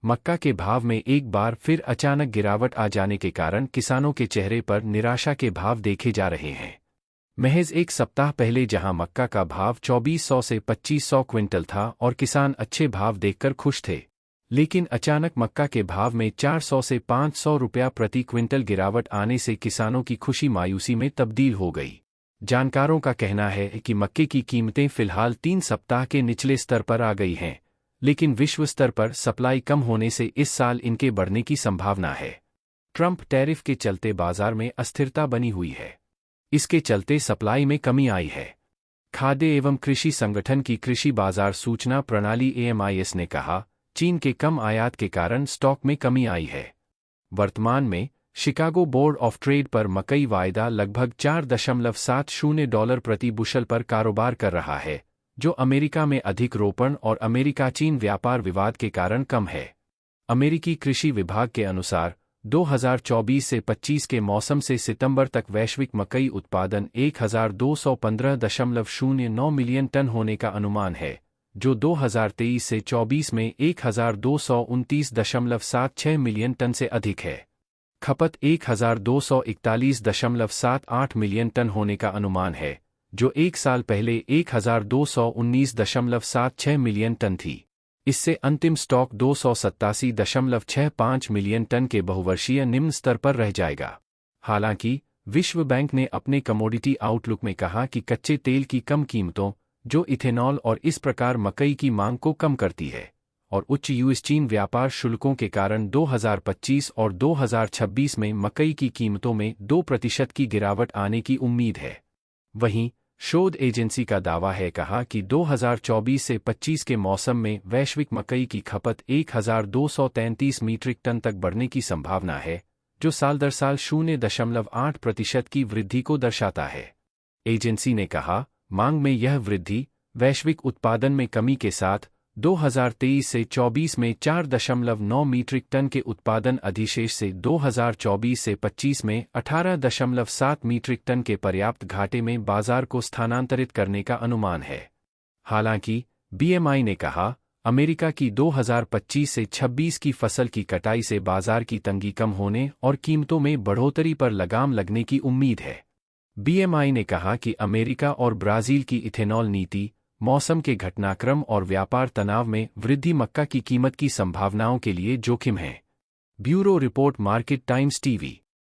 मक्का के भाव में एक बार फिर अचानक गिरावट आ जाने के कारण किसानों के चेहरे पर निराशा के भाव देखे जा रहे हैं। महज एक सप्ताह पहले जहां मक्का का भाव 2400 से 2500 क्विंटल था और किसान अच्छे भाव देखकर खुश थे, लेकिन अचानक मक्का के भाव में 400 से 500 रुपया प्रति क्विंटल गिरावट आने से किसानों की खुशी मायूसी में तब्दील हो गई। जानकारों का कहना है कि मक्के की कीमतें फिलहाल 3 सप्ताह के निचले स्तर पर आ गई हैं, लेकिन विश्व स्तर पर सप्लाई कम होने से इस साल इनके बढ़ने की संभावना है। ट्रंप टैरिफ के चलते बाजार में अस्थिरता बनी हुई है। इसके चलते सप्लाई में कमी आई है। खाद्य एवं कृषि संगठन की कृषि बाजार सूचना प्रणाली AMIS ने कहा, चीन के कम आयात के कारण स्टॉक में कमी आई है। वर्तमान में शिकागो बोर्ड ऑफ ट्रेड पर मकई वायदा लगभग $4.70 प्रति बुशल पर कारोबार कर रहा है, जो अमेरिका में अधिक रोपण और अमेरिका चीन व्यापार विवाद के कारण कम है। अमेरिकी कृषि विभाग के अनुसार 2024 से 25 के मौसम से सितंबर तक वैश्विक मकई उत्पादन 1215.09 मिलियन टन होने का अनुमान है, जो 2023 से 24 में 1229.76 मिलियन टन से अधिक है। खपत 1241.78 मिलियन टन होने का अनुमान है, जो एक साल पहले 1219.76 मिलियन टन थी। इससे अंतिम स्टॉक 287.65 मिलियन टन के बहुवर्षीय निम्न स्तर पर रह जाएगा। हालांकि विश्व बैंक ने अपने कमोडिटी आउटलुक में कहा कि कच्चे तेल की कम कीमतों, जो इथेनॉल और इस प्रकार मकई की मांग को कम करती है, और उच्च यूएस चीन व्यापार शुल्कों के कारण 2025 और 2026 में मकई की कीमतों में 2% की गिरावट आने की उम्मीद है। वहीं शोध एजेंसी का दावा है कहा कि 2024 से 25 के मौसम में वैश्विक मकई की खपत 1233 मीट्रिक टन तक बढ़ने की संभावना है, जो साल दर साल 0.8% की वृद्धि को दर्शाता है। एजेंसी ने कहा, मांग में यह वृद्धि वैश्विक उत्पादन में कमी के साथ 2023 से 24 में 4.9 मीट्रिक टन के उत्पादन अधिशेष से 2024 से 25 में 18.7 मीट्रिक टन के पर्याप्त घाटे में बाजार को स्थानांतरित करने का अनुमान है। हालांकि BMI ने कहा, अमेरिका की 2025 से 26 की फसल की कटाई से बाजार की तंगी कम होने और कीमतों में बढ़ोतरी पर लगाम लगने की उम्मीद है। BMI ने कहा कि अमेरिका और ब्राजील की इथेनॉल नीति, मौसम के घटनाक्रम और व्यापार तनाव में वृद्धि मक्का की कीमत की संभावनाओं के लिए जोखिम है। Bureau report market times TV।